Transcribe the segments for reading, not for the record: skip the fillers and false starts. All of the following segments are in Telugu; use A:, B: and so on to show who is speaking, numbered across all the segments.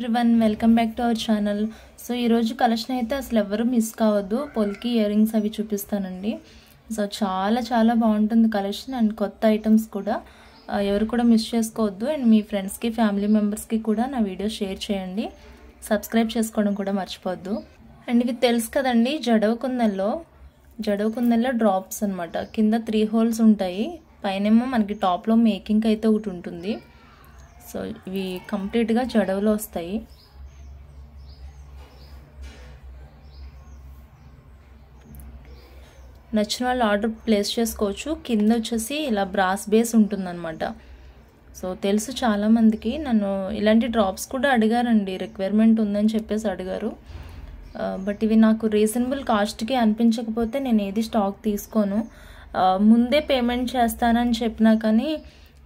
A: Everyone, welcome back to our channel. So ఈరోజు కలెక్షన్ అయితే అసలు ఎవరు మిస్ కావద్దు. పొల్కి ఇయర్ రింగ్స్ అవి చూపిస్తానండి. సో చాలా చాలా బాగుంటుంది కలెక్షన్ అండ్ కొత్త ఐటమ్స్ కూడా. ఎవరు కూడా మిస్ చేసుకోవద్దు. అండ్ మీ ఫ్రెండ్స్కి ఫ్యామిలీ మెంబర్స్కి కూడా నా వీడియో షేర్ చేయండి. సబ్స్క్రైబ్ చేసుకోవడం కూడా మర్చిపోవద్దు. అండ్ ఇవి తెలుసు కదండి, జడవ కుందల్లో డ్రాప్స్ అనమాట. కింద 3 హోల్స్ ఉంటాయి, పైనేమో మనకి టాప్లో మేకింగ్ అయితే ఒకటి ఉంటుంది. సో ఇవి కంప్లీట్గా జడవలో వస్తాయి. నచ్చిన వాళ్ళు ఆర్డర్ ప్లేస్ చేసుకోవచ్చు. కింద వచ్చేసి ఇలా బ్రాస్ బేస్ ఉంటుందన్నమాట. సో తెలుసు చాలామందికి, నన్ను ఇలాంటి డ్రాప్స్ కూడా అడిగారండి, రిక్వైర్మెంట్ ఉందని చెప్పేసి అడిగారు. బట్ ఇవి నాకు రీజనబుల్ కాస్ట్కి అనిపించకపోతే నేను ఏది స్టాక్ తీసుకోను. ముందే పేమెంట్ చేస్తానని చెప్పినా కానీ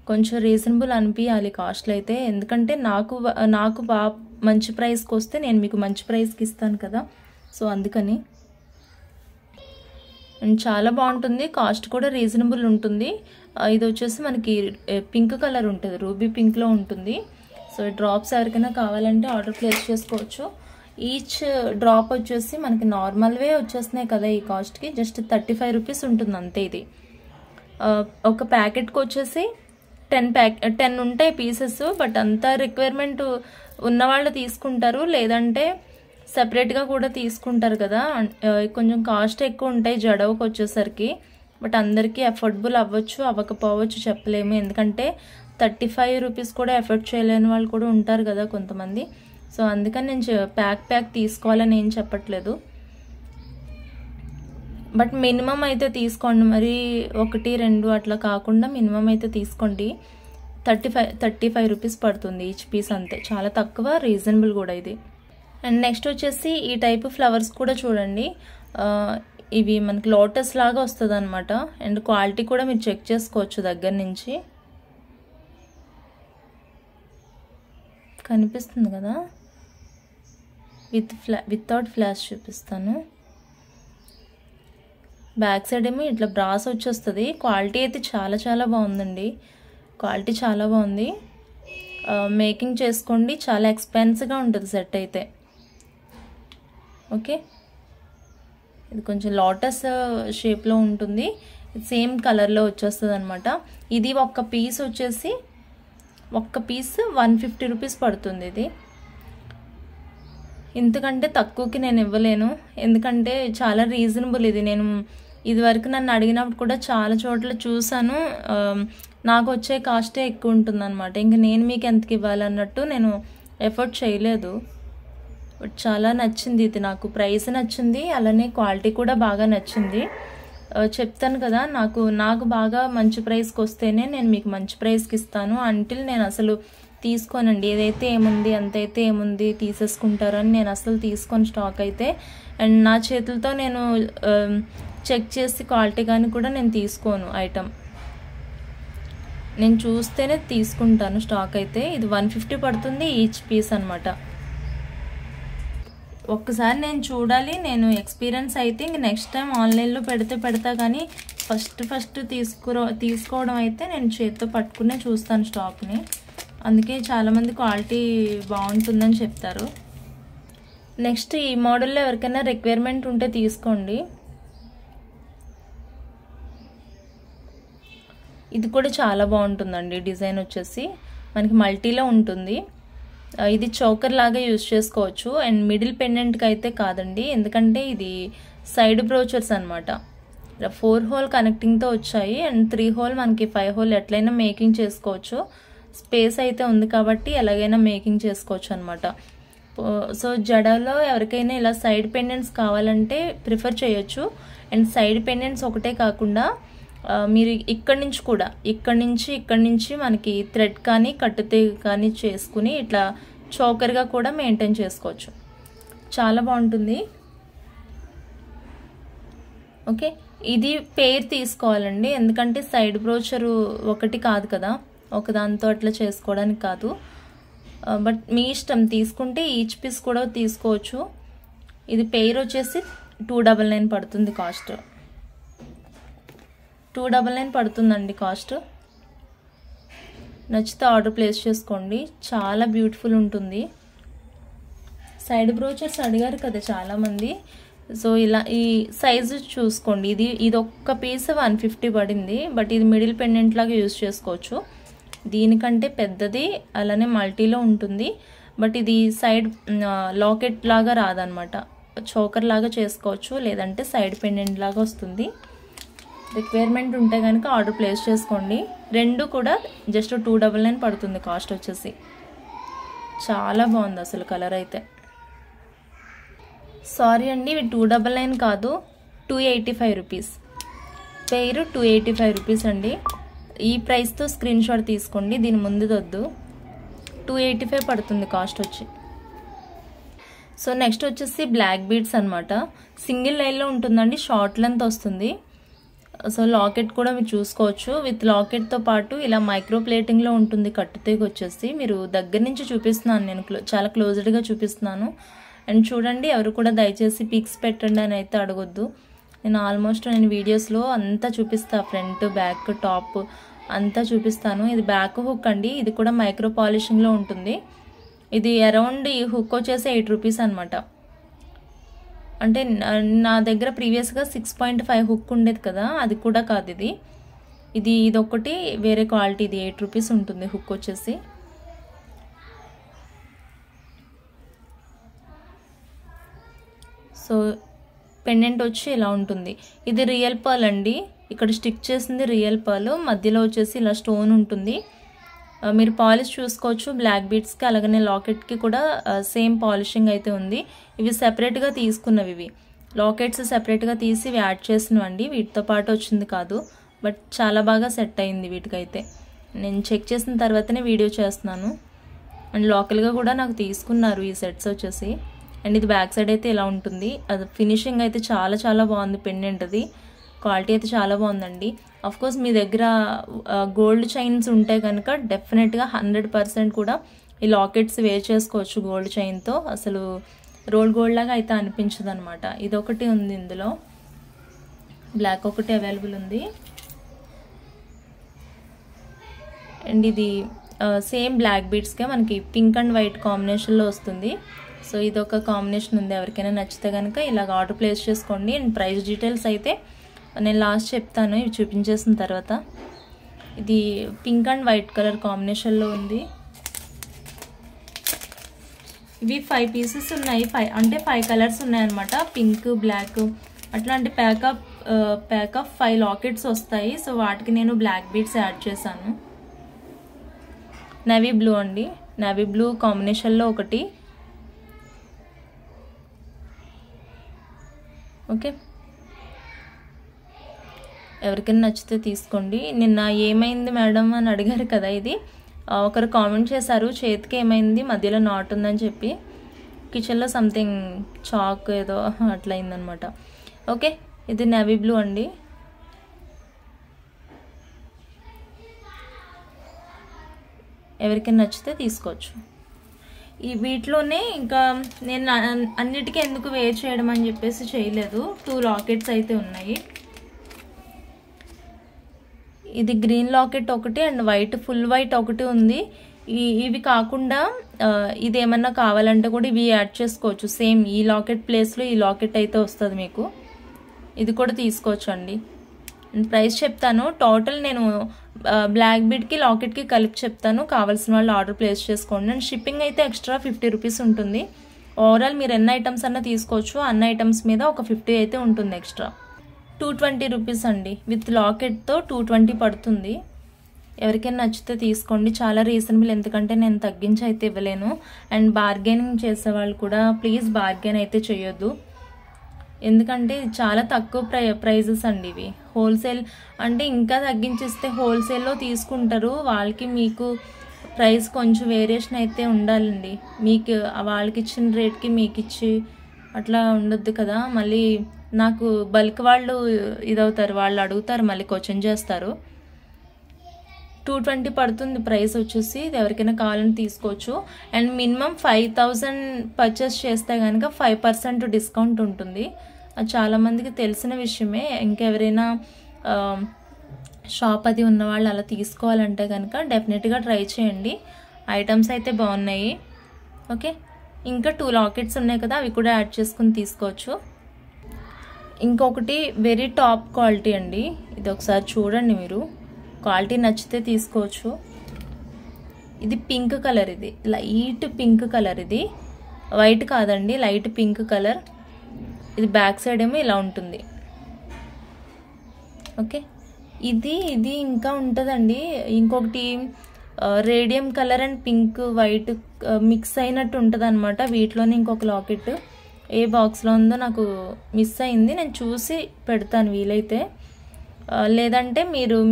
A: కొంచెం రీజనబుల్ అనిపించాలి కాస్ట్లు అయితే. ఎందుకంటే నాకు బాగా మంచి ప్రైస్కి వస్తే నేను మీకు మంచి ప్రైస్కి ఇస్తాను కదా. సో అందుకని అండ్ చాలా బాగుంటుంది, కాస్ట్ కూడా రీజనబుల్ ఉంటుంది. ఇది వచ్చేసి మనకి పింక్ కలర్ ఉంటుంది, రూబీ పింక్లో ఉంటుంది. సో ఈ డ్రాప్స్ ఎవరికైనా కావాలంటే ఆర్డర్ ప్లేస్ చేసుకోవచ్చు. ఈచ్ డ్రాప్ వచ్చేసి మనకి నార్మల్వే వచ్చేస్తున్నాయి కదా ఈ కాస్ట్కి, జస్ట్ 35 రూపీస్ ఉంటుంది అంతే. ఇది ఒక ప్యాకెట్కి వచ్చేసి 10 ఉంటాయి పీసెస్. బట్ అంత రిక్వైర్మెంట్ ఉన్నవాళ్ళు తీసుకుంటారు, లేదంటే సెపరేట్గా కూడా తీసుకుంటారు కదా. కొంచెం కాస్ట్ ఎక్కువ ఉంటాయి జడవకు వచ్చేసరికి. బట్ అందరికీ అఫోర్డబుల్ అవ్వచ్చు అవ్వకపోవచ్చు చెప్పలేము, ఎందుకంటే 35 రూపీస్ కూడా ఎఫర్ట్ చేయలేని వాళ్ళు కూడా ఉంటారు కదా కొంతమంది. సో అందుకని నేను ప్యాక్ తీసుకోవాలని ఏం చెప్పట్లేదు. బట్ మినిమం అయితే తీసుకోండి, మరి 1, 2 అట్లా కాకుండా మినిమం అయితే తీసుకోండి. 35 రూపీస్ పడుతుంది ఈచ్ పీస్, అంతే, చాలా తక్కువ, రీజనబుల్ కూడా ఇది. అండ్ నెక్స్ట్ వచ్చేసి ఈ టైప్ ఫ్లవర్స్ కూడా చూడండి. ఇవి మనకి లోటస్ లాగా వస్తుంది అనమాట. అండ్ క్వాలిటీ కూడా మీరు చెక్ చేసుకోవచ్చు దగ్గర నుంచి. కనిపిస్తుంది కదా, వితౌట్ ఫ్లాష్ చూపిస్తాను. బ్యాక్ సైడ్ ఏమో ఇట్లా బ్రాస్ వచ్చేస్తుంది. క్వాలిటీ అయితే చాలా చాలా బాగుందండి, క్వాలిటీ చాలా బాగుంది. మేకింగ్ చేసుకోండి, చాలా ఎక్స్పెన్సివ్గా ఉంటుంది సెట్ అయితే. ఓకే, ఇది కొంచెం లోటస్ షేప్లో ఉంటుంది, సేమ్ కలర్లో వచ్చేస్తుంది అనమాట. ఇది ఒక్క పీస్ వచ్చేసి 150 రూపీస్ పడుతుంది. ఇది ఇంతకంటే తక్కువకి నేను ఇవ్వలేను, ఎందుకంటే చాలా రీజనబుల్ ఇది. నేను ఇదివరకు నన్ను అడిగినప్పుడు కూడా చాలా చోట్ల చూసాను, నాకు వచ్చే కాస్టే ఎక్కువ ఉంటుంది అనమాట. ఇంక నేను మీకు ఎంతకి ఇవ్వాలన్నట్టు నేను ఎఫర్ట్ చేయలేదు. బట్ చాలా నచ్చింది ఇది, నాకు ప్రైస్ నచ్చింది, అలానే క్వాలిటీ కూడా బాగా నచ్చింది. చెప్తాను కదా, నాకు బాగా మంచి ప్రైస్కి వస్తేనే నేను మీకు మంచి ప్రైస్కి ఇస్తాను. అంటిల్ నేను అసలు తీసుకోనండి, ఏదైతే ఏముంది అంతైతే ఏముంది తీసేసుకుంటారని నేను అసలు తీసుకోను స్టాక్ అయితే. అండ్ నా చేతులతో నేను చెక్ చేసి క్వాలిటీ కానీ కూడా నేను తీసుకోను ఐటమ్, నేను చూస్తేనే తీసుకుంటాను స్టాక్ అయితే. ఇది 150 పడుతుంది ఈచ్ పీస్ అనమాట. ఒక్కసారి నేను చూడాలి, నేను ఎక్స్పీరియన్స్ అయితే ఇంక నెక్స్ట్ టైం ఆన్లైన్లో పెడతా కానీ ఫస్ట్ తీసుకోవడం అయితే నేను చేతితో పట్టుకునే చూస్తాను స్టాక్ని. అందుకే చాలామంది క్వాలిటీ బాగుంటుందని చెప్తారు. నెక్స్ట్ ఈ మోడల్లో ఎవరికైనా రిక్వైర్మెంట్ ఉంటే తీసుకోండి. ఇది కూడా చాలా బాగుంటుందండి, డిజైన్ వచ్చేసి మనకి మల్టీలో ఉంటుంది. ఇది చోకర్ లాగా యూజ్ చేసుకోవచ్చు. అండ్ మిడిల్ పెండెంట్కి అయితే కాదండి, ఎందుకంటే ఇది సైడ్ బ్రోచర్స్ అనమాట. 4 హోల్ కనెక్టింగ్తో వచ్చాయి, అండ్ 3 హోల్ మనకి 5 హోల్ ఎట్లయినా మేకింగ్ చేసుకోవచ్చు. స్పేస్ అయితే ఉంది కాబట్టి ఎలాగైనా మేకింగ్ చేసుకోవచ్చు అనమాట. సో జడలో ఎవరికైనా ఇలా సైడ్ పెండెంట్స్ కావాలంటే ప్రిఫర్ చేయొచ్చు. అండ్ సైడ్ పెండెంట్స్ ఒకటే కాకుండా మీరు ఇక్కడి నుంచి మనకి థ్రెడ్ కానీ కట్టుతే కానీ చేసుకుని ఇట్లా చోకర్గా కూడా మెయింటైన్ చేసుకోవచ్చు, చాలా బాగుంటుంది. ఓకే, ఇది పేర్ తీసుకోవాలండి, ఎందుకంటే సైడ్ బ్రోచరు ఒకటి కాదు కదా, ఒకదాంతో అట్లా చేసుకోవడానికి కాదు. బట్ మీ ఇష్టం, తీసుకుంటే ఈచ్ పీస్ కూడా తీసుకోవచ్చు. ఇది పేర్ వచ్చేసి 299 పడుతుంది కాస్ట్, 299 పడుతుందండి కాస్ట్. నచ్చితే ఆర్డర్ ప్లేస్ చేసుకోండి, చాలా బ్యూటిఫుల్ ఉంటుంది. సైడ్ బ్రోచర్స్ అడిగారు కదా చాలామంది. సో ఇలా ఈ సైజు చూసుకోండి. ఇది ఒక్క పీస్ 150 పడింది. బట్ ఇది మిడిల్ పెండెంట్ లాగా యూజ్ చేసుకోవచ్చు. దీనికంటే పెద్దది అలానే మల్టీలో ఉంటుంది. బట్ ఇది సైడ్ లాకెట్ లాగా రాదనమాట. చోకర్ లాగా చేసుకోవచ్చు, లేదంటే సైడ్ పెండెంట్ లాగా వస్తుంది. రిక్వైర్మెంట్ ఉంటే కనుక ఆర్డర్ ప్లేస్ చేసుకోండి. రెండు కూడా జస్ట్ 299 పడుతుంది కాస్ట్ వచ్చేసి. చాలా బాగుంది అసలు కలర్ అయితే. సారీ అండి, ఇవి 299 కాదు, 285 రూపీస్. పేరు 285 రూపీస్ అండి. ఈ ప్రైస్తో స్క్రీన్ షాట్ తీసుకోండి, దీని ముందుదొద్దు. 285 పడుతుంది కాస్ట్ వచ్చి. సో నెక్స్ట్ వచ్చేసి బ్లాక్ బీడ్స్ అనమాట. సింగిల్ లైన్లో ఉంటుందండి, షార్ట్ లెంత్ వస్తుంది. సో లాకెట్ కూడా మీరు చూసుకోవచ్చు. విత్ లాకెట్తో పాటు ఇలా మైక్రో ప్లేటింగ్లో ఉంటుంది కట్టుతీగ వచ్చేసి. మీరు దగ్గర నుంచి చూపిస్తున్నాను, నేను చాలా క్లోజ్డ్గా చూపిస్తున్నాను. అండ్ చూడండి, ఎవరు కూడా దయచేసి పిక్స్ పెట్టండి అని అయితే అడగొద్దు. నేను వీడియోస్లో అంతా చూపిస్తాను, ఫ్రంట్ బ్యాక్ టాప్ అంతా చూపిస్తాను. ఇది బ్యాక్ హుక్ అండి, ఇది కూడా మైక్రో పాలిషింగ్లో ఉంటుంది. ఇది అరౌండ్ ఈ హుక్ వచ్చేసి 8 రూపీస్ అనమాట. అంటే నా దగ్గర ప్రీవియస్గా 6.5 హుక్ ఉండేది కదా, అది కూడా కాదు ఇది ఒకటి వేరే క్వాలిటీ. ఇది 8 రూపీస్ ఉంటుంది హుక్ వచ్చేసి. సో పెండెంట్ వచ్చి ఇలా ఉంటుంది. ఇది రియల్ పర్ల్ అండి, ఇక్కడ స్టిక్ చేసింది రియల్ పర్ల్. మధ్యలో వచ్చేసి ఇలా స్టోన్ ఉంటుంది. మీరు పాలిష్ చూసుకోవచ్చు బ్లాక్ బీడ్స్కి, అలాగనే లాకెట్కి కూడా సేమ్ పాలిషింగ్ అయితే ఉంది. ఇవి సెపరేట్గా తీసుకున్నవి. ఇవి లాకెట్స్ సెపరేట్గా తీసి ఇవి యాడ్ చేసినవండి, వీటితో పాటు వచ్చింది కాదు. బట్ చాలా బాగా సెట్ అయింది వీటికైతే. నేను చెక్ చేసిన తర్వాతనే వీడియో చేస్తున్నాను. అండ్ లోకల్గా కూడా నాకు తీసుకున్నారు ఈ సెట్స్ వచ్చేసి. అండ్ ఇది బ్యాక్ సైడ్ అయితే ఇలా ఉంటుంది. అది ఫినిషింగ్ అయితే చాలా చాలా బాగుంది. పెండెంట్ అది క్వాలిటీ అయితే చాలా బాగుందండి. కోర్స్ మీ దగ్గర గోల్డ్ చైన్స్ ఉంటే కనుక డెఫినెట్గా 100% కూడా ఈ లాకెట్స్ వేర్ చేసుకోవచ్చు గోల్డ్ చైన్తో. అసలు రోల్ గోల్డ్ లాగా అయితే అనిపించదు అనమాట. ఇదొకటి ఉంది, ఇందులో బ్లాక్ ఒకటి అవైలబుల్ ఉంది. అండ్ ఇది సేమ్ బ్లాక్ బీడ్స్కే మనకి పింక్ అండ్ వైట్ కాంబినేషన్లో వస్తుంది. సో ఇదొక కాంబినేషన్ ఉంది. ఎవరికైనా నచ్చితే కనుక ఇలాగ ఆర్డర్ ప్లేస్ చేసుకోండి. అండ్ ప్రైస్ డీటెయిల్స్ అయితే నేను లాస్ట్ చెప్తాను ఇవి చూపించేసిన తర్వాత. ఇది పింక్ అండ్ వైట్ కలర్ కాంబినేషన్లో ఉంది. ఇవి 5 పీసెస్ ఉన్నాయి. 5 కలర్స్ ఉన్నాయన్నమాట. పింక్, బ్లాక్ అట్లాంటి ప్యాక్ ఆఫ్ 5 లాకెట్స్ వస్తాయి. సో వాటికి నేను బ్లాక్ బీడ్స్ యాడ్ చేశాను. నేవీ బ్లూ అండి, నేవీ బ్లూ కాంబినేషన్లో ఒకటి. ఓకే, ఎవరికైనా నచ్చితే తీసుకోండి. నిన్న ఏమైంది మేడం అని అడిగారు కదా, ఇది ఒకరు కామెంట్ చేశారు, చేతికి ఏమైంది మధ్యలో నాట్ ఉందని చెప్పి. కిచెన్లో సంథింగ్ చాక్ ఏదో అట్లా అయిందనమాట. ఓకే, ఇది నేవీ బ్లూ అండి. ఎవరికైనా నచ్చితే తీసుకోవచ్చు. ఈ వీటిలోనే ఇంకా నేను అన్నిటికీ ఎందుకు వేర్ చేయడం అని చెప్పేసి చేయలేదు. 2 లాకెట్స్ అయితే ఉన్నాయి. ఇది గ్రీన్ లాకెట్ ఒకటి అండ్ వైట్, ఫుల్ వైట్ ఒకటి ఉంది. ఇవి కాకుండా ఇదేమన్నా కావాలంటే కూడా ఇవి యాడ్ చేసుకోవచ్చు. సేమ్ ఈ లాకెట్ ప్లేస్లో ఈ లాకెట్ అయితే వస్తుంది మీకు. ఇది కూడా తీసుకోవచ్చు అండి. ప్రైస్ చెప్తాను. టోటల్ నేను బ్లాక్ బీడ్కి లాకెట్కి కలిపి చెప్తాను. కావాల్సిన వాళ్ళు ఆర్డర్ ప్లేస్ చేసుకోండి. అండ్ షిప్పింగ్ అయితే ఎక్స్ట్రా 50 రూపీస్ ఉంటుంది. ఓవరాల్ మీరు ఎన్ని ఐటమ్స్ అన్నా తీసుకోవచ్చు. అన్ని ఐటమ్స్ మీద ఒక 50 అయితే ఉంటుంది ఎక్స్ట్రా. 220 రూపీస్ అండి. విత్ లాకెట్తో 220 పడుతుంది. ఎవరికైనా నచ్చితే తీసుకోండి, చాలా రీజనబుల్. ఎందుకంటే నేను తగ్గించి అయితే ఇవ్వలేను. అండ్ బార్గెనింగ్ చేసేవాళ్ళు కూడా ప్లీజ్ బార్గెన్ అయితే చేయొద్దు. ఎందుకంటే చాలా తక్కువ ప్రైజెస్ అండి ఇవి. హోల్సేల్ అంటే ఇంకా తగ్గించిస్తే హోల్సేల్లో తీసుకుంటారు. వాళ్ళకి మీకు ప్రైస్ కొంచెం వేరియేషన్ అయితే ఉండాలండి. మీకు వాళ్ళకి ఇచ్చిన రేట్కి మీకు ఇచ్చి అట్లా ఉండొద్దు కదా. మళ్ళీ నాకు బల్క్ వాళ్ళు ఇదవుతారు, వాళ్ళు అడుగుతారు, మళ్ళీ క్వశ్చన్ చేస్తారు. 220 పడుతుంది ప్రైస్ వచ్చేసి. ఇది ఎవరికైనా కావాలని తీసుకోవచ్చు. అండ్ మినిమం 5000 పర్చేస్ చేస్తే కనుక 5% డిస్కౌంట్ ఉంటుంది. అది చాలామందికి తెలిసిన విషయమే. ఇంకెవరైనా షాప్ అది ఉన్నవాళ్ళు అలా తీసుకోవాలంటే కనుక డెఫినెట్గా ట్రై చేయండి. ఐటమ్స్ అయితే బాగున్నాయి. ఓకే, ఇంకా 2 లాకెట్స్ ఉన్నాయి కదా, అవి కూడా యాడ్ చేసుకుని తీసుకోవచ్చు. ఇంకొకటి వెరీ టాప్ క్వాలిటీ అండి, ఇది ఒకసారి చూడండి మీరు, క్వాలిటీ నచ్చితే తీసుకోవచ్చు. ఇది పింక్ కలర్, ఇది లైట్ పింక్ కలర్, ఇది వైట్ కాదండి, లైట్ పింక్ కలర్. ఇది బ్యాక్ సైడ్ ఏమో ఇలా ఉంటుంది. ఓకే, ఇది ఇంకా ఉంటుందండి. ఇంకొకటి radium colour and pink white mix అయినట్టు ఉంటుంది అనమాట. వీటిలోనే ఇంకొక లాకెట్ ఏ బాక్స్లో ఉందో నాకు మిస్ అయింది, నేను చూసి పెడతాను వీలైతే. లేదంటే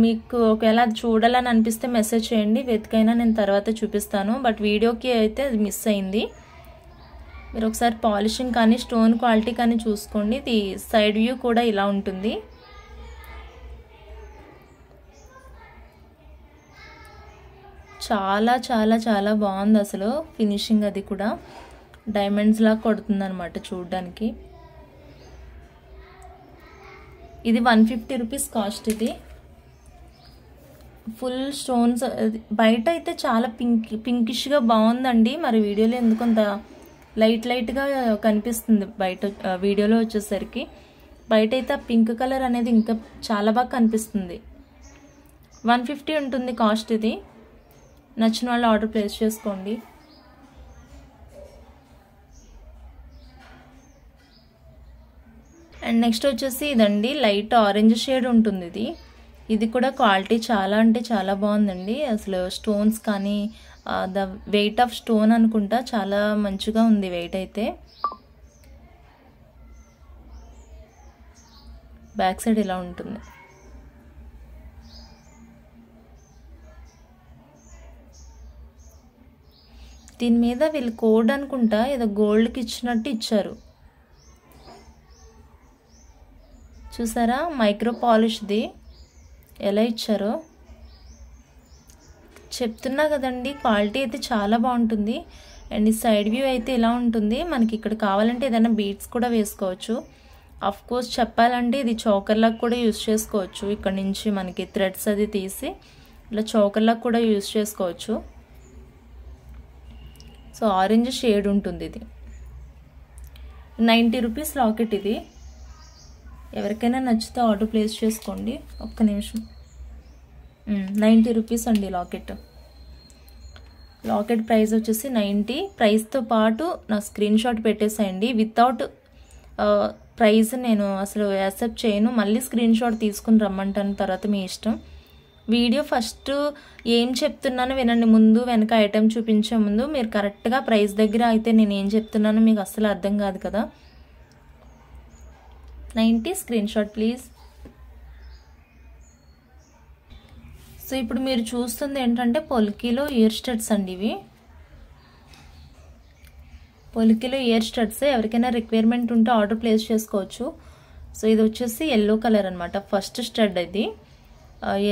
A: మీకు ఒకవేళ అది చూడాలని అనిపిస్తే మెసేజ్ చేయండి, వెతికైనా నేను తర్వాత చూపిస్తాను. బట్ వీడియోకి అయితే అది మిస్ అయింది. మీరు ఒకసారి పాలిషింగ్ కానీ స్టోన్ క్వాలిటీ కానీ చూసుకోండి. ఇది సైడ్ వ్యూ కూడా ఇలా ఉంటుంది. చాలా చాలా చాలా బాగుంది అసలు ఫినిషింగ్. అది కూడా డైమండ్స్ లా కొడుతుంది అనమాట చూడడానికి. ఇది 150 రూపీస్ కాస్ట్. ఇది ఫుల్ స్టోన్స్. బయట అయితే చాలా పింకిష్గా బాగుందండి, మరి వీడియోలో ఎందుకంత లైట్గా కనిపిస్తుంది బయట. వీడియోలో వచ్చేసరికి బయట అయితే ఆ పింక్ కలర్ అనేది ఇంకా చాలా బాగా కనిపిస్తుంది. 150 ఉంటుంది కాస్ట్. ఇది నచ్చిన వాళ్ళు ఆర్డర్ ప్లేస్ చేసుకోండి. అండ్ నెక్స్ట్ వచ్చేసి ఇదండి, లైట్ ఆరెంజ్ షేడ్ ఉంటుంది. ఇది కూడా క్వాలిటీ చాలా అంటే చాలా బాగుందండి. అసలు స్టోన్స్ కానీ ద వెయిట్ ఆఫ్ స్టోన్ అనుకుంటా చాలా మంచిగా ఉంది వెయిట్ అయితే. బ్యాక్ సైడ్ ఇలా ఉంటుంది. దీని మీద వీళ్ళు కోడ్ అనుకుంటా ఏదో గోల్డ్కి ఇచ్చినట్టు ఇచ్చారు, చూసారా? మైక్రో పాలిష్ది ఎలా ఇచ్చారో చెప్తున్నా కదండి. క్వాలిటీ అయితే చాలా బాగుంటుంది. అండ్ ఈ సైడ్ వ్యూ అయితే ఇలా ఉంటుంది. మనకి ఇక్కడ కావాలంటే ఏదైనా బీడ్స్ కూడా వేసుకోవచ్చు. అఫ్ కోర్స్ చెప్పాలంటే ఇది చోకర్లకు కూడా యూజ్ చేసుకోవచ్చు. ఇక్కడ నుంచి మనకి థ్రెడ్స్ అది తీసి ఇలా చోకర్లకు కూడా యూజ్ చేసుకోవచ్చు. సో ఆరెంజ్ షేడ్ ఉంటుంది. ఇది 90 రూపీస్ లాకెట్. ఇది ఎవరికైనా నచ్చితే ఆర్డర్ ప్లేస్ చేసుకోండి. ఒక్క నిమిషం. 90 రూపీస్ అండి లాకెట్. లాకెట్ ప్రైస్ వచ్చేసి 90. ప్రైస్తో పాటు నా స్క్రీన్ షాట్ పెట్టేసేయండి. వితౌట్ ప్రైస్ నేను అసలు యాక్సెప్ట్ చేయను. మళ్ళీ స్క్రీన్ షాట్ తీసుకుని రమ్మంటాను, తర్వాత మీ ఇష్టం. వీడియో ఫస్ట్ ఏం చెప్తున్నానో వినండి. ముందు వెనక ఐటెం చూపించే ముందు మీరు కరెక్ట్గా ప్రైస్ దగ్గర అయితే నేను ఏం చెప్తున్నానో మీకు అస్సలు అర్థం కాదు కదా. 90 స్క్రీన్ షాట్ ప్లీజ్. సో ఇప్పుడు మీరు చూస్తుంది ఏంటంటే పొలికీలో ఇయర్ స్టడ్స్ అండి. ఇవి పొలికీలో ఇయర్ స్టడ్స్. ఎవరికైనా రిక్వైర్మెంట్ ఉంటే ఆర్డర్ ప్లేస్ చేసుకోవచ్చు. సో ఇది వచ్చేసి ఎల్లో కలర్ అనమాట. ఫస్ట్ స్టడ్ ఇది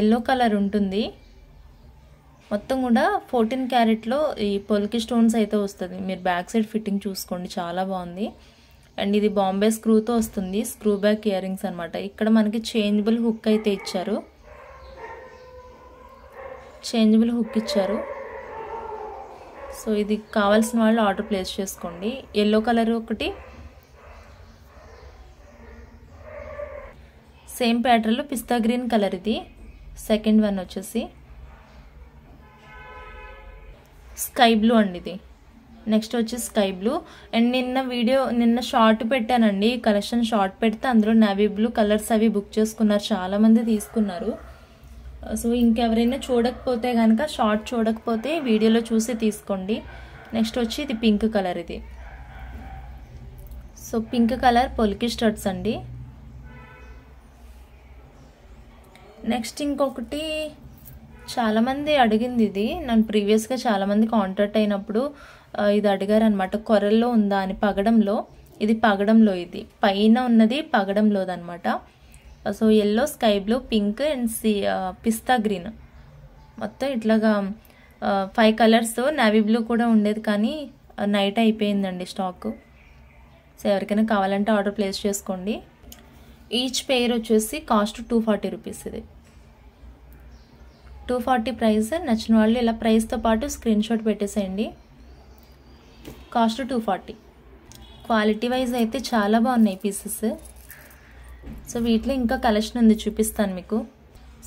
A: ఎల్లో కలర్ ఉంటుంది. మొత్తం కూడా 14 క్యారెట్లో ఈ పొలికీ స్టోన్స్ అయితే వస్తుంది. మీరు బ్యాక్ సైడ్ ఫిట్టింగ్ చూసుకోండి, చాలా బాగుంది. అండ్ ఇది బాంబే స్క్రూతో వస్తుంది. స్క్రూ బ్యాక్ ఇయర్ రింగ్స్ అనమాట. ఇక్కడ మనకి చేంజబుల్ హుక్ అయితే ఇచ్చారు. చేంజబుల్ హుక్ ఇచ్చారు. సో ఇది కావాల్సిన వాళ్ళు ఆర్డర్ ప్లేస్ చేసుకోండి. ఎల్లో కలర్ ఒకటి, సేమ్ ప్యాటర్న్లో పిస్తా గ్రీన్ కలర్. ఇది సెకండ్ వన్ వచ్చేసి స్కై బ్లూ అండి. ఇది నెక్స్ట్ వచ్చి స్కై బ్లూ. అండ్ నిన్న షార్ట్ పెట్టానండి, కలెక్షన్ షార్ట్ పెడితే అందులో నేవీ బ్లూ కలర్స్ అవి బుక్ చేసుకున్నారు, చాలామంది తీసుకున్నారు. సో ఇంకెవరైనా చూడకపోతే కనుక, షార్ట్ చూడకపోతే వీడియోలో చూసి తీసుకోండి. నెక్స్ట్ వచ్చి ఇది పింక్ కలర్. ఇది సో పింక్ కలర్ పొలికీ స్టడ్స్ అండి. నెక్స్ట్ ఇంకొకటి చాలామంది అడిగింది, ఇది నన్ను ప్రీవియస్గా చాలామంది కాంటాక్ట్ అయినప్పుడు ఇది అడిగారు అనమాట. కొరల్లో ఉందా అని. పగడంలో, ఇది పగడంలో. ఇది పైన ఉన్నది పగడంలోదనమాట. So yellow, sky blue, pink and pista green, మొత్తం ఇట్లాగా 5 కలర్స్. నేవీ బ్లూ కూడా ఉండేది కానీ నైట్ అయిపోయిందండి స్టాక్. సో ఎవరికైనా కావాలంటే ఆర్డర్ ప్లేస్ చేసుకోండి. ఈచ్ పెయిర్ వచ్చేసి కాస్ట్ 240 రూపీస్. ఇది 240 ప్రైస్. నచ్చిన వాళ్ళు ఇలా ప్రైస్తో పాటు స్క్రీన్ షాట్ పెట్టేసేయండి. కాస్ట్ 240. క్వాలిటీ వైజ్ అయితే చాలా బాగున్నాయి పీసెస్. సో వీటిలో ఇంకా కలెక్షన్ ఉంది, చూపిస్తాను మీకు.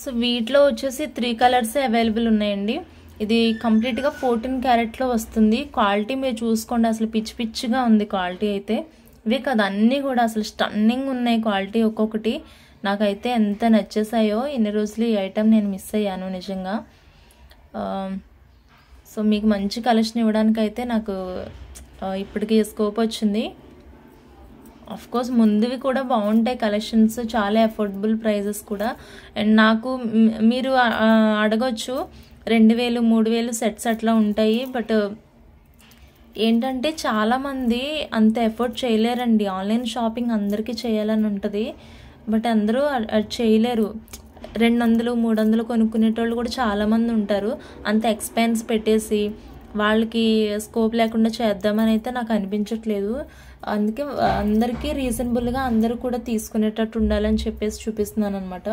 A: సో వీటిలో వచ్చేసి 3 కలర్స్ అవైలబుల్ ఉన్నాయండి. ఇది కంప్లీట్గా 14 క్యారెట్లో వస్తుంది. క్వాలిటీ మీరు చూసుకోండి, అసలు పిచ్చి పిచ్చిగా ఉంది క్వాలిటీ అయితే. ఇవే కదా అన్నీ కూడా అసలు స్టన్నింగ్ ఉన్నాయి క్వాలిటీ ఒక్కొక్కటి. నాకైతే ఎంత నచ్చేసాయో. ఇన్ని రోజులు ఈ ఐటమ్ నేను మిస్ అయ్యాను నిజంగా. సో మీకు మంచి కలెక్షన్ ఇవ్వడానికైతే నాకు ఇప్పటికీ స్కోప్ వచ్చింది. కోర్స్ ముందువి కూడా బాగుంటాయి కలెక్షన్స్, చాలా అఫోర్డబుల్ ప్రైజెస్ కూడా. అండ్ నాకు మీరు అడగొచ్చు 2000 3000 సెట్స్ అట్లా ఉంటాయి. బట్ ఏంటంటే చాలామంది అంత ఎఫోర్డ్ చేయలేరండి. ఆన్లైన్ షాపింగ్ అందరికీ చేయాలని ఉంటుంది, బట్ అందరూ అది చేయలేరు. 200 300 కొనుక్కునేటోళ్ళు కూడా చాలామంది ఉంటారు. అంత ఎక్స్పెన్స్ పెట్టేసి వాళ్ళకి స్కోప్ లేకుండా చేద్దామని అయితే నాకు అనిపించట్లేదు. అందుకే అందరికీ రీజనబుల్గా అందరూ కూడా తీసుకునేటట్టు ఉండాలని చెప్పేసి చూపిస్తున్నాను అనమాట.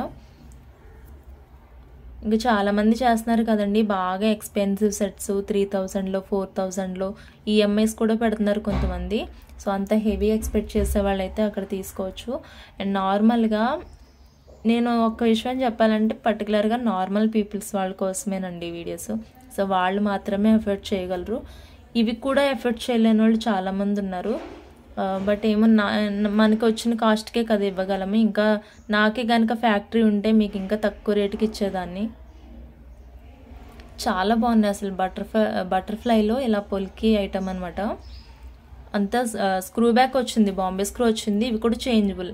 A: ఇంకా చాలామంది చేస్తున్నారు కదండి బాగా ఎక్స్పెన్సివ్ సెట్స్, 3000లో 4000లో ఈఎంఐస్ కూడా పెడుతున్నారు కొంతమంది. సో అంత హెవీ ఎక్స్పెక్ట్ చేసే వాళ్ళైతే అక్కడ తీసుకోవచ్చు. అండ్ నార్మల్గా నేను ఒక విషయం చెప్పాలంటే పర్టికులర్గా నార్మల్ పీపుల్స్ వాళ్ళ కోసమేనండి వీడియోస్. సో వాళ్ళు మాత్రమే ఎఫర్ట్ చేయగలరు. ఇవి కూడా ఎఫర్ట్ చేయలేని వాళ్ళు చాలామంది ఉన్నారు. బట్ ఏమో మనకు వచ్చిన కాస్ట్కే కదా ఇవ్వగలము. ఇంకా నాకే కనుక ఫ్యాక్టరీ ఉంటే మీకు ఇంకా తక్కువ రేటుకి ఇచ్చేదాన్ని. చాలా బాగున్నాయి అసలు. బటర్ఫ్లైలో ఇలా పొలికి ఐటమ్ అనమాట. అంతా స్క్రూ బ్యాక్ వచ్చింది, బాంబే స్క్రూ వచ్చింది. ఇవి కూడా చేంజబుల్,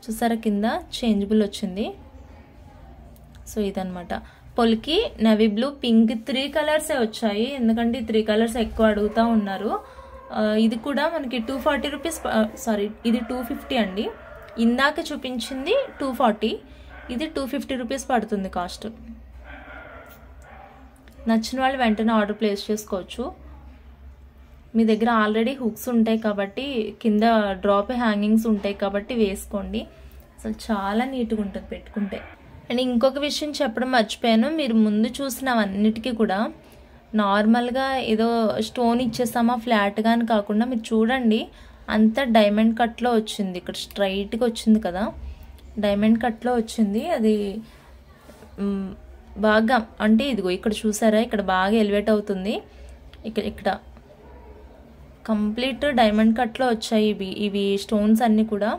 A: చూసారా కింద చేంజబుల్ వచ్చింది. సో ఇదనమాట పొలికి నేవీ బ్లూ, పింక్ 3 కలర్సే వచ్చాయి. ఎందుకంటే 3 కలర్స్ ఎక్కువ అడుగుతూ ఉన్నారు. ఇది కూడా మనకి 240 రూపీస్, సారీ ఇది 250 అండి. ఇందాక చూపించింది 240, ఇది 250 రూపీస్ పడుతుంది కాస్ట్. నచ్చిన వాళ్ళు వెంటనే ఆర్డర్ ప్లేస్ చేసుకోవచ్చు. మీ దగ్గర ఆల్రెడీ హుక్స్ ఉంటాయి కాబట్టి, కింద డ్రాప్ హ్యాంగింగ్స్ ఉంటాయి కాబట్టి వేసుకోండి. అసలు చాలా నీట్గా ఉంటుంది పెట్టుకుంటే. అండ్ ఇంకొక విషయం చెప్పడం మర్చిపోయాను, మీరు ముందు చూసినవన్నిటికీ కూడా నార్మల్గా ఏదో స్టోన్ ఇచ్చేస్తామా ఫ్లాట్గా అని కాకుండా మీరు చూడండి అంతా డైమండ్ కట్లో వచ్చింది. ఇక్కడ స్ట్రైట్గా వచ్చింది కదా, డైమండ్ కట్లో వచ్చింది. అది బాగా అంటే ఇదిగో ఇక్కడ చూసారా, ఇక్కడ బాగా ఎలివేట్ అవుతుంది. ఇక్కడ కంప్లీట్ డైమండ్ కట్లో వచ్చాయి ఇవి స్టోన్స్ అన్నీ కూడా.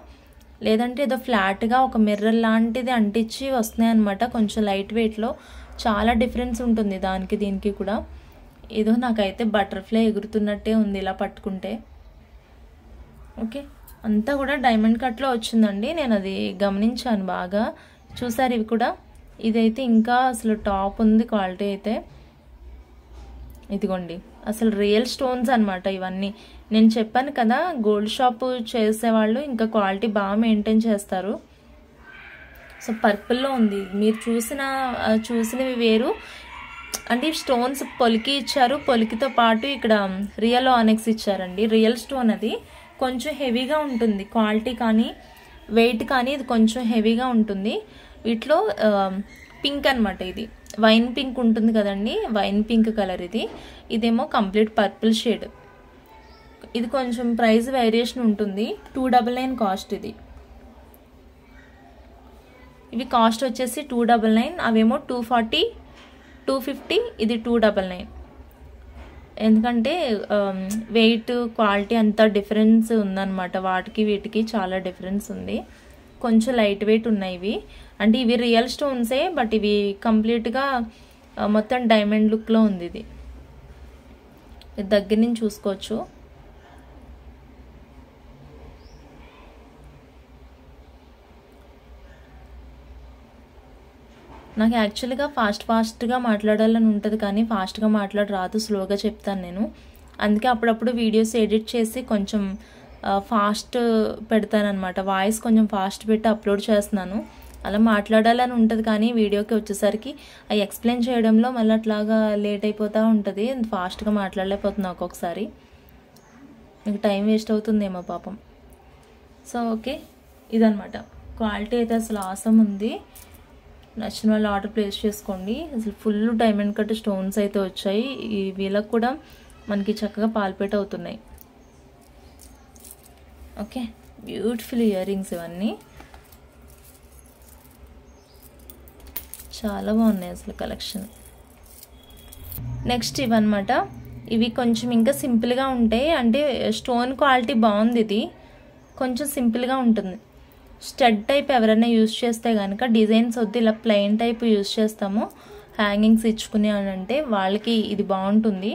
A: లేదంటే ఏదో ఫ్లాట్గా ఒక మిర్రర్ లాంటిది అంటించి వస్తున్నాయి అనమాట. కొంచెం లైట్ వెయిట్లో చాలా డిఫరెన్స్ ఉంటుంది దానికి దీనికి కూడా. ఏదో నాకైతే బటర్ఫ్లై ఎగురుతున్నట్టే ఉంది ఇలా పట్టుకుంటే. ఓకే, అంతా కూడా డైమండ్ కట్లో వచ్చిందండి. నేను అది గమనించాను బాగా. చూసారు ఇవి కూడా. ఇదైతే ఇంకా అసలు టాప్ ఉంది క్వాలిటీ అయితే. ఇదిగోండి అసలు రియల్ స్టోన్స్ అనమాట ఇవన్నీ. నేను చెప్పాను కదా గోల్డ్ షాప్ చేసేవాళ్ళు ఇంకా క్వాలిటీ బాగా మెయింటైన్ చేస్తారు. సో పర్పుల్లో ఉంది. మీరు చూసినవి వేరు అంటే స్టోన్స్ పొలికి ఇచ్చారు, పొలికితో పాటు ఇక్కడ రియల్ ఆనెక్స్ ఇచ్చారండి. రియల్ స్టోన్ అది కొంచెం హెవీగా ఉంటుంది క్వాలిటీ కానీ వెయిట్ కానీ, ఇది కొంచెం హెవీగా ఉంటుంది. వీటిలో పింక్ అనమాట, ఇది వైన్ పింక్ ఉంటుంది కదండి, వైన్ పింక్ కలర్ ఇది. ఇదేమో కంప్లీట్ పర్పుల్ షేడ్. ఇది కొంచెం ప్రైస్ వేరియేషన్ ఉంటుంది. 299 కాస్ట్ ఇది. ఇవి కాస్ట్ వచ్చేసి 299, అవేమో 240 250, ఇది 299. ఎందుకంటే వెయిట్ క్వాలిటీ అంతా డిఫరెన్స్ ఉందన్నమాట. వాటికి వీటికి చాలా డిఫరెన్స్ ఉంది. కొంచెం లైట్ వెయిట్ ఉన్నాయి ఇవి. అంటే ఇవి రియల్ స్టోన్సే, బట్ ఇవి కంప్లీట్గా మొత్తం డైమండ్ లుక్లో ఉంది. ఇది దగ్గర నుంచి చూసుకోవచ్చు. నాకు యాక్చువల్గా ఫాస్ట్గా మాట్లాడాలని ఉంటుంది కానీ ఫాస్ట్గా మాట్లాడరాదు, స్లోగా చెప్తాను నేను. అందుకే అప్పుడప్పుడు వీడియోస్ ఎడిట్ చేసి కొంచెం ఫాస్ట్ పెడతానమాట. వాయిస్ కొంచెం ఫాస్ట్ పెట్టి అప్లోడ్ చేస్తున్నాను. అలా మాట్లాడాలని ఉంటుంది కానీ వీడియోకి వచ్చేసరికి అవి ఎక్స్ప్లెయిన్ చేయడంలో మళ్ళీ అట్లాగా లేట్ అయిపోతూ ఉంటుంది. ఫాస్ట్గా మాట్లాడలేకపోతున్నా ఒక్కొక్కసారి. మీకు టైం వేస్ట్ అవుతుందేమో పాపం. సో ఓకే, ఇదనమాట క్వాలిటీ అయితే అసలు ఆసమ్ ఉంది. నచ్చిన వాళ్ళు ఆర్డర్ ప్లేస్ చేసుకోండి. అసలు ఫుల్ డైమండ్ కట్ స్టోన్స్ అయితే వచ్చాయి. వీళ్ళకి కూడా మనకి చక్కగా పాల్పేట్ అవుతున్నాయి. ఓకే, బ్యూటిఫుల్ ఇయర్ రింగ్స్ ఇవన్నీ చాలా బాగున్నాయి అసలు కలెక్షన్. నెక్స్ట్ ఇవన్నమాట. ఇవి కొంచెం ఇంకా సింపుల్గా ఉంటాయి, అంటే స్టోన్ క్వాలిటీ బాగుంది. ఇది కొంచెం సింపుల్గా ఉంటుంది. స్టడ్ టైప్ ఎవరైనా యూజ్ చేస్తే కనుక డిజైన్స్ వద్దు, ఇలా ప్లెయిన్ టైప్ యూజ్ చేస్తాము హ్యాంగింగ్స్ ఇచ్చుకుని అని అంటే వాళ్ళకి ఇది బాగుంటుంది.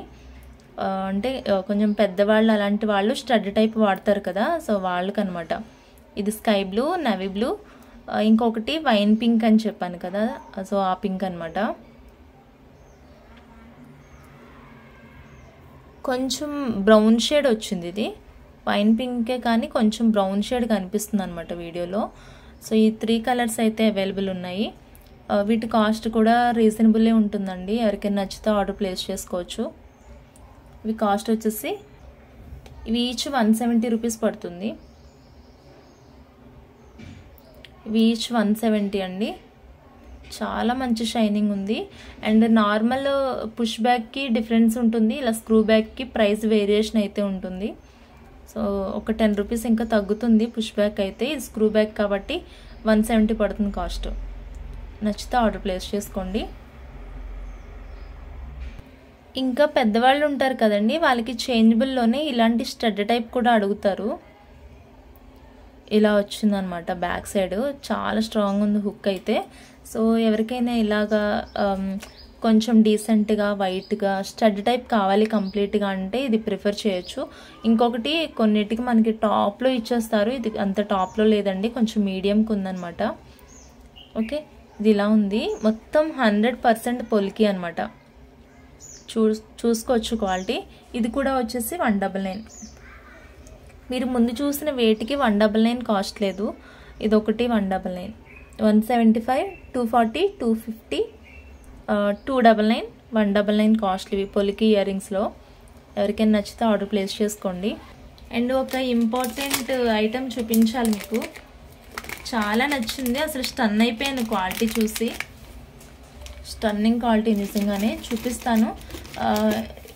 A: అంటే కొంచెం పెద్దవాళ్ళు అలాంటి వాళ్ళు స్టడ్ టైప్ వాడతారు కదా, సో వాళ్ళకనమాట. ఇది స్కై బ్లూ, నవీ బ్లూ, ఇంకొకటి వైన్ పింక్ అని చెప్పాను కదా, సో ఆ పింక్ అనమాట. కొంచెం బ్రౌన్ షేడ్ వచ్చింది. ఇది వైన్ పింకే కానీ కొంచెం బ్రౌన్ షేడ్ కనిపిస్తుంది అనమాట వీడియోలో. సో ఈ 3 కలర్స్ అయితే అవైలబుల్ ఉన్నాయి. వీటి కాస్ట్ కూడా రీజనబుల్లే ఉంటుందండి. ఎవరికైనా నచ్చితే ఆర్డర్ ప్లేస్ చేసుకోవచ్చు. ఇవి కాస్ట్ వచ్చేసి ఇవి ఈచ్ 170 రూపీస్ పడుతుంది. ఇవి ఈచ్ 170 అండి. చాలా మంచి షైనింగ్ ఉంది. అండ్ నార్మల్ పుష్ బ్యాక్కి డిఫరెన్స్ ఉంటుంది, ఇలా స్క్రూ బ్యాక్కి ప్రైస్ వేరియేషన్ అయితే ఉంటుంది. సో ఒక 10 రూపీస్ ఇంకా తగ్గుతుంది పుష్ బ్యాక్ అయితే. ఇది స్క్రూ బ్యాక్ కాబట్టి 170 పడుతుంది కాస్ట్. నచ్చితే ఆర్డర్ ప్లేస్ చేసుకోండి. ఇంకా పెద్దవాళ్ళు ఉంటారు కదండి, వాళ్ళకి చేంజబుల్లోనే ఇలాంటి స్టడ్ టైప్ కూడా అడుగుతారు. ఇలా వచ్చిందనమాట బ్యాక్ సైడ్, చాలా స్ట్రాంగ్ ఉంది హుక్ అయితే. సో ఎవరికైనా ఇలాగా కొంచెం డీసెంట్గా వైట్గా స్టడ్ టైప్ కావాలి కంప్లీట్గా అంటే ఇది ప్రిఫర్ చేయొచ్చు. ఇంకొకటి కొన్నిటికి మనకి టాప్లో ఇచ్చేస్తారు, ఇది అంత టాప్లో లేదండి, కొంచెం మీడియంకి ఉందన్నమాట. ఓకే, ఇది ఇలా ఉంది. మొత్తం 100% పొలికి అనమాట. చూసుకోవచ్చు క్వాలిటీ. ఇది కూడా వచ్చేసి 199. మీరు ముందు చూసిన వేటికి 199 కాస్ట్ లేదు. ఇది ఒకటి 199, 175, 240, 250, 299, 199 కాస్ట్లు ఇవి పొలికి ఇయర్ రింగ్స్లో. ఎవరికైనా నచ్చితే ఆర్డర్ ప్లేస్ చేసుకోండి. అండ్ ఒక ఇంపార్టెంట్ ఐటెం చూపించాలి మీకు, చాలా నచ్చింది అసలు. స్టన్ అయిపోయాను క్వాలిటీ చూసి, స్టన్నింగ్ క్వాలిటీ నిజంగానే. చూపిస్తాను.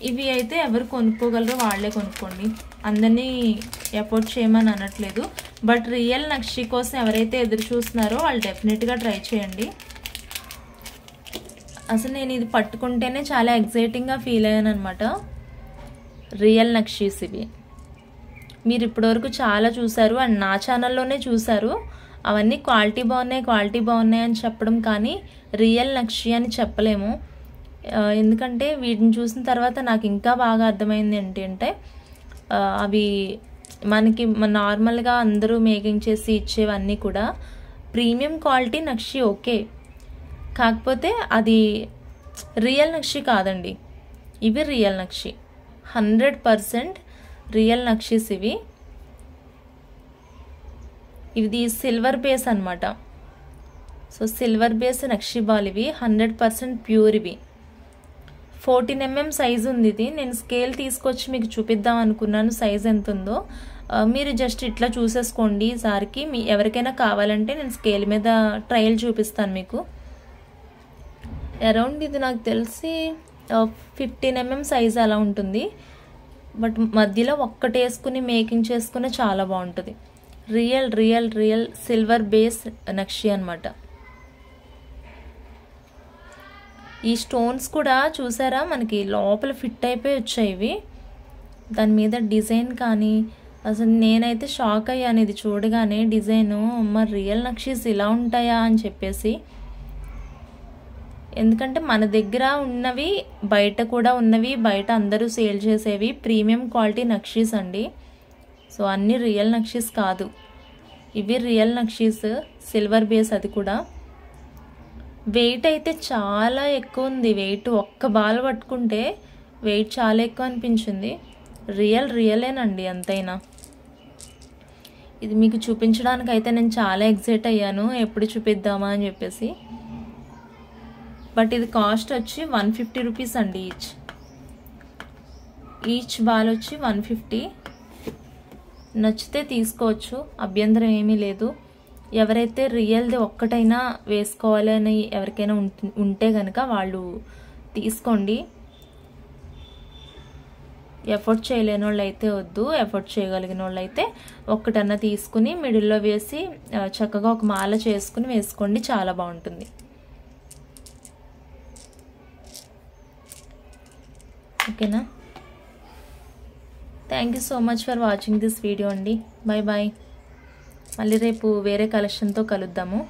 A: ఇవి అయితే ఎవరు కొనుక్కోగలరో వాళ్ళే కొనుక్కోండి, అందరినీ ఎఫోర్డ్ చేయమని అనట్లేదు. బట్ రియల్ నక్షి కోసం ఎవరైతే ఎదురు చూస్తున్నారో వాళ్ళు డెఫినెట్గా ట్రై చేయండి. అసలు నేను ఇది పట్టుకుంటేనే చాలా ఎగ్జైటింగ్గా ఫీల్ అయ్యాను అనమాట. రియల్ నక్షీస్ ఇవి మీరు ఇప్పటివరకు చాలా చూసారు అండ్ నా ఛానల్లోనే చూసారు. అవన్నీ క్వాలిటీ బాగున్నాయి అని చెప్పడం కానీ రియల్ నక్షి అని చెప్పలేము. ఎందుకంటే వీటిని చూసిన తర్వాత నాకు ఇంకా బాగా అర్థమైంది ఏంటంటే అవి మనకి నార్మల్గా అందరూ మేకింగ్ చేసి ఇచ్చేవన్నీ కూడా ప్రీమియం క్వాలిటీ నక్షి ఓకే, కాకపోతే అది రియల్ నక్షి కాదండి. ఇవి రియల్ నక్షి, 100% రియల్ నక్షీస్ ఇవి. ఇది సిల్వర్ బేస్ అనమాట. సో సిల్వర్ బేస్ నక్షి బాల్ ఇవి 100% ప్యూర్. ఇవి 14 mm సైజు ఉంది. ఇది నేను స్కేల్ తీసుకొచ్చి మీకు చూపిద్దాం అనుకున్నాను సైజ్ ఎంత ఉందో. మీరు జస్ట్ ఇట్లా చూసేసుకోండి ఈసారికి. ఎవరికైనా కావాలంటే నేను స్కేల్ మీద ట్రయల్ చూపిస్తాను మీకు. అరౌండ్ ఇది నాకు తెలిసి 15 mm సైజ్ అలా ఉంటుంది. బట్ మధ్యలో ఒక్కటి వేసుకుని మేకింగ్ చేసుకుని చాలా బాగుంటుంది. రియల్ సిల్వర్ బేస్ నక్షి అనమాట. ఈ స్టోన్స్ కూడా చూసారా మనకి లోపల ఫిట్ అయిపోయి వచ్చాయి ఇవి. దాని మీద డిజైన్ కానీ అసలు నేనైతే షాక్ అయ్యాను ఇది చూడగానే. డిజైను మరి రియల్ నక్షీస్ ఇలా ఉంటాయా అని చెప్పేసి. ఎందుకంటే మన దగ్గర ఉన్నవి బయట కూడా ఉన్నవి, బయట అందరూ సేల్ చేసేవి ప్రీమియం క్వాలిటీ నక్షీస్ అండి. సో అన్నీ రియల్ నక్షీస్ కాదు, ఇవి రియల్ నక్షీస్, సిల్వర్ బేస్. అది కూడా వెయిట్ అయితే చాలా ఎక్కువ ఉంది. వెయిట్ ఒక్క బాల్ పట్టుకుంటే వెయిట్ చాలా ఎక్కువ అనిపించింది. రియలేనండి ఎంతైనా. ఇది మీకు చూపించడానికి అయితే నేను చాలా ఎక్సైట్ అయ్యాను, ఎప్పుడు చూపిద్దామా అని చెప్పేసి. బట్ ఇది కాస్ట్ వచ్చి 150 రూపీస్ అండి ఈచ్ బాల్ వచ్చి 150. నచ్చితే తీసుకోవచ్చు, అభ్యంతరం ఏమీ లేదు. ఎవరైతే రియల్ది ఒక్కటైనా వేసుకోవాలి అని ఎవరికైనా ఉంటే కనుక వాళ్ళు తీసుకోండి. ఎఫర్ట్ చేయలేని వాళ్ళు అయితే వద్దు, ఎఫర్ట్ చేయగలిగిన వాళ్ళు అయితే ఒక్కటన్నా తీసుకుని మిడిల్లో వేసి చక్కగా ఒక మాల చేసుకుని వేసుకోండి, చాలా బాగుంటుంది. ఓకేనా? Thank you so much for watching this video అండి. Bye bye. మళ్ళీ రేపు వేరే కలెక్షన్తో కలుద్దాము.